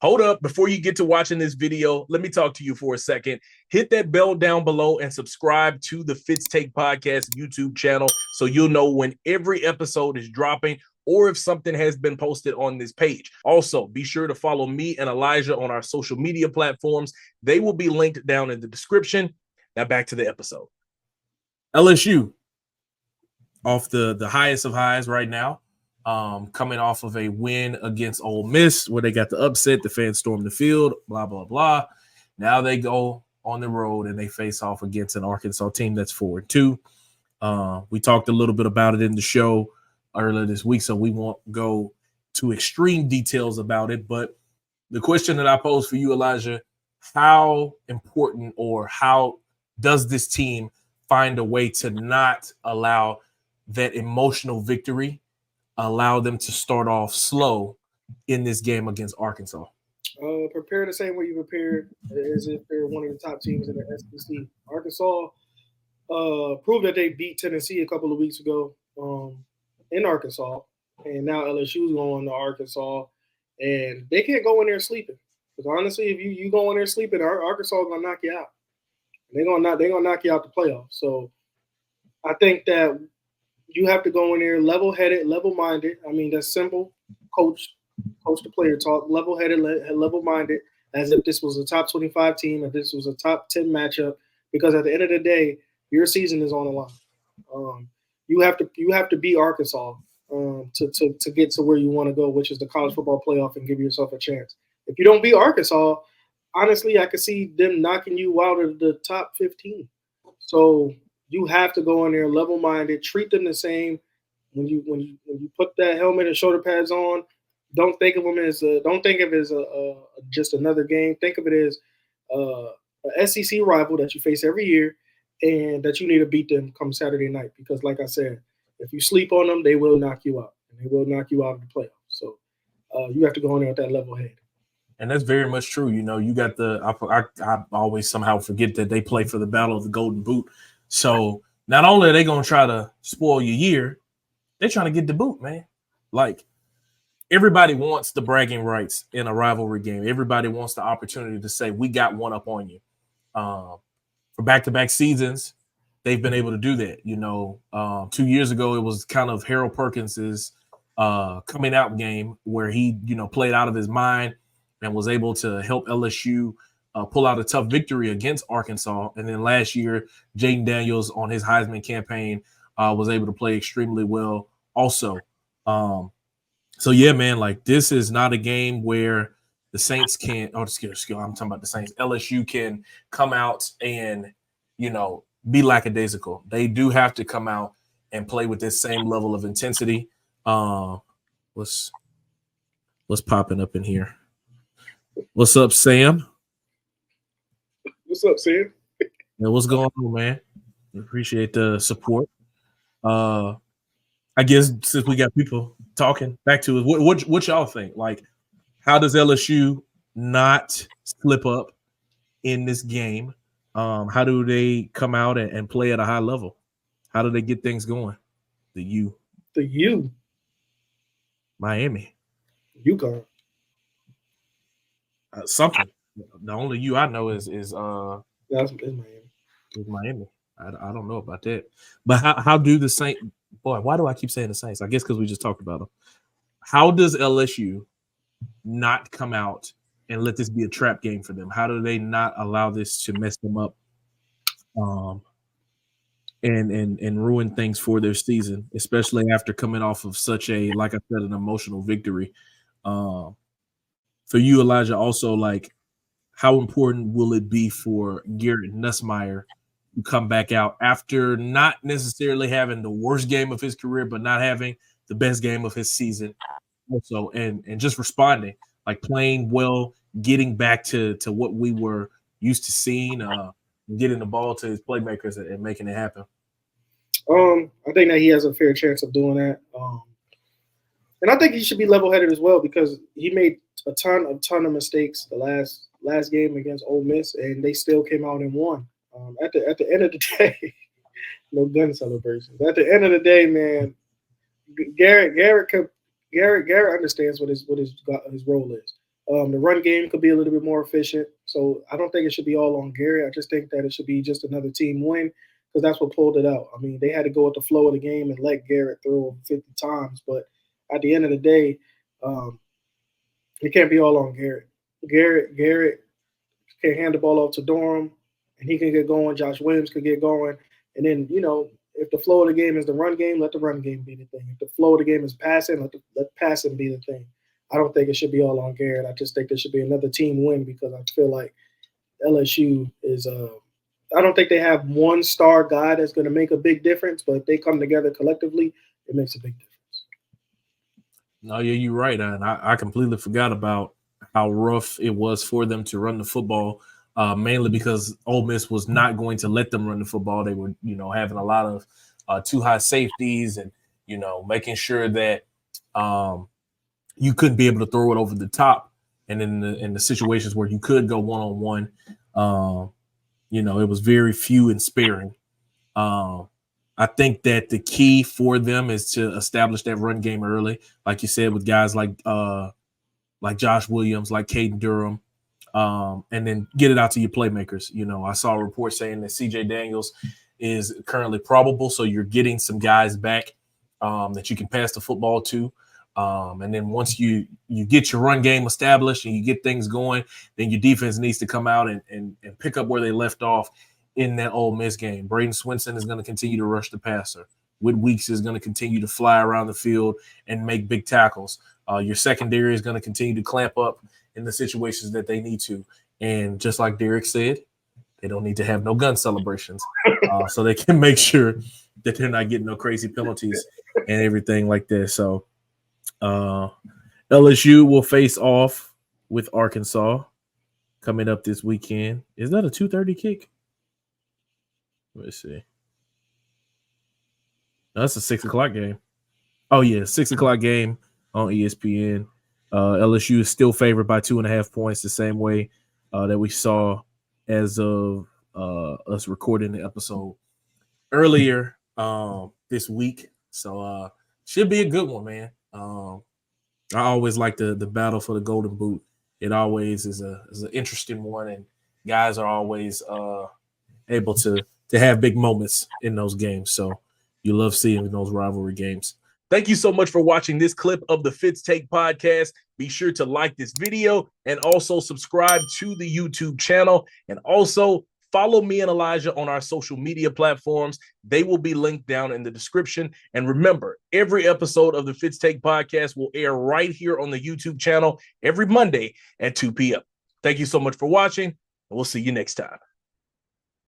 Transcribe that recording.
Hold up, before you get to watching this video, let me talk to you for a second. Hit that bell down below and subscribe to the Fitz Take Podcast YouTube channel so you'll know when every episode is dropping or if something has been posted on this page. Also, be sure to follow me and Elijah on our social media platforms. They will be linked down in the description. Now back to the episode. LSU, off the highest of highs right now. Coming off of a win against Ole Miss where they got the upset, the fans stormed the field, blah, blah, blah. Now they go on the road and they face off against an Arkansas team that's 4-2. We talked a little bit about it in the show earlier this week, so we won't go to extreme details about it. But the question that I pose for you, Elijah, how important or how does this team find a way to not allow that emotional victory allow them to start off slow in this game against Arkansas? Prepare the same way you prepared as if they're one of the top teams in the SEC. Arkansas proved that they beat Tennessee a couple of weeks ago in Arkansas, and now LSU's going to Arkansas, and they can't go in there sleeping. Because honestly, if you go in there sleeping, Arkansas is going to knock you out. They're gonna knock you out the playoffs. So I think that you have to go in there level-headed, level-minded. I mean, that's simple. Coach to player talk. Level-headed, level-minded, as if this was a top 25 team, if this was a top 10 matchup. Because at the end of the day, your season is on the line. You have to beat Arkansas to get to where you want to go, which is the college football playoff, and give yourself a chance. If you don't beat Arkansas, honestly, I could see them knocking you out of the top 15. So you have to go in there level-minded, treat them the same. When you put that helmet and shoulder pads on, don't think of them as just another game. Think of it as a SEC rival that you face every year, and that you need to beat them come Saturday night. Because, like I said, if you sleep on them, they will knock you out, and they will knock you out of the playoffs. So you have to go in there with that level head. And that's very much true. You know, you got I always somehow forget that they play for the Battle of the Golden Boot. So not only are they going to try to spoil your year, they're trying to get the boot, man. Like, everybody wants the bragging rights in a rivalry game. Everybody wants the opportunity to say, we got one up on you. For back-to-back seasons, they've been able to do that. You know, 2 years ago, it was kind of Harold Perkins's coming out game where he, played out of his mind and was able to help LSU pull out a tough victory against Arkansas. And then last year, Jaden Daniels on his Heisman campaign was able to play extremely well also. So, yeah, man, like, this is not a game where the Saints can – I'm talking about the Saints. LSU can come out and, be lackadaisical. They do have to come out and play with this same level of intensity. What's popping up in here? What's up, Sam? What's up, Sam? Yeah, what's going on, man? Appreciate the support. I guess since we got people talking, back to it, what y'all think? Like, how does LSU not slip up in this game? How do they come out and play at a high level? How do they get things going? The U. Miami. UConn. Something. The only U I know is Miami. Is Miami. I don't know about that. But how do the Saints? Boy, why do I keep saying the Saints? I guess because we just talked about them. How does LSU not come out and let this be a trap game for them? How do they not allow this to mess them up and ruin things for their season, especially after coming off of such a, like I said, an emotional victory? For you, Elijah, also, like, how important will it be for Garrett Nussmeier to come back out after not necessarily having the worst game of his career, but not having the best game of his season also, and just responding, like playing well, getting back to what we were used to seeing, getting the ball to his playmakers and making it happen? I think that he has a fair chance of doing that. And I think he should be level-headed as well, because he made a ton of mistakes the last game against Ole Miss, and they still came out and won. At the end of the day, no gun celebrations. At the end of the day, man, Garrett understands what his role is. The run game could be a little bit more efficient. So I don't think it should be all on Garrett. I just think that it should be just another team win because that's what pulled it out. I mean, they had to go with the flow of the game and let Garrett throw over 50 times. But at the end of the day, it can't be all on Garrett. Garrett can hand the ball off to Durham, and he can get going. Josh Williams could get going. And then, if the flow of the game is the run game, let the run game be the thing. If the flow of the game is passing, let passing be the thing. I don't think it should be all on Garrett. I just think there should be another team win because I feel like LSU is I don't think they have one star guy that's going to make a big difference, but if they come together collectively, it makes a big difference. No, yeah, you're right. And I completely forgot about how rough it was for them to run the football, mainly because Ole Miss was not going to let them run the football. They were, having a lot of too high safeties and, making sure that you couldn't be able to throw it over the top. And in the situations where you could go one-on-one, it was very few and sparing. I think that the key for them is to establish that run game early, like you said, with guys like Josh Williams, like Caden Durham, and then get it out to your playmakers. I saw a report saying that CJ Daniels is currently probable, so you're getting some guys back that you can pass the football to. And then once you get your run game established and you get things going, then your defense needs to come out and pick up where they left off in that Ole Miss game. Braden Swinson is going to continue to rush the passer. Whit Weeks is going to continue to fly around the field and make big tackles. Your secondary is going to continue to clamp up in the situations that they need to. And just like Derek said, they don't need to have no gun celebrations so they can make sure that they're not getting no crazy penalties and everything like that. So LSU will face off with Arkansas coming up this weekend. Is that a 2:30 kick? Let's see. No, that's a 6 o'clock game. Oh, yeah, 6 o'clock game on ESPN. LSU is still favored by 2.5 points, the same way that we saw as of us recording the episode earlier this week. So should be a good one, man. I always like the battle for the Golden Boot. It always is an interesting one, and guys are always able to have big moments in those games. So you love seeing those rivalry games. Thank you so much for watching this clip of the Fitz Take podcast. Be sure to like this video and also subscribe to the YouTube channel. And also follow me and Elijah on our social media platforms. They will be linked down in the description. And remember, every episode of the Fitz Take podcast will air right here on the YouTube channel every Monday at 2 p.m. Thank you so much for watching, and we'll see you next time.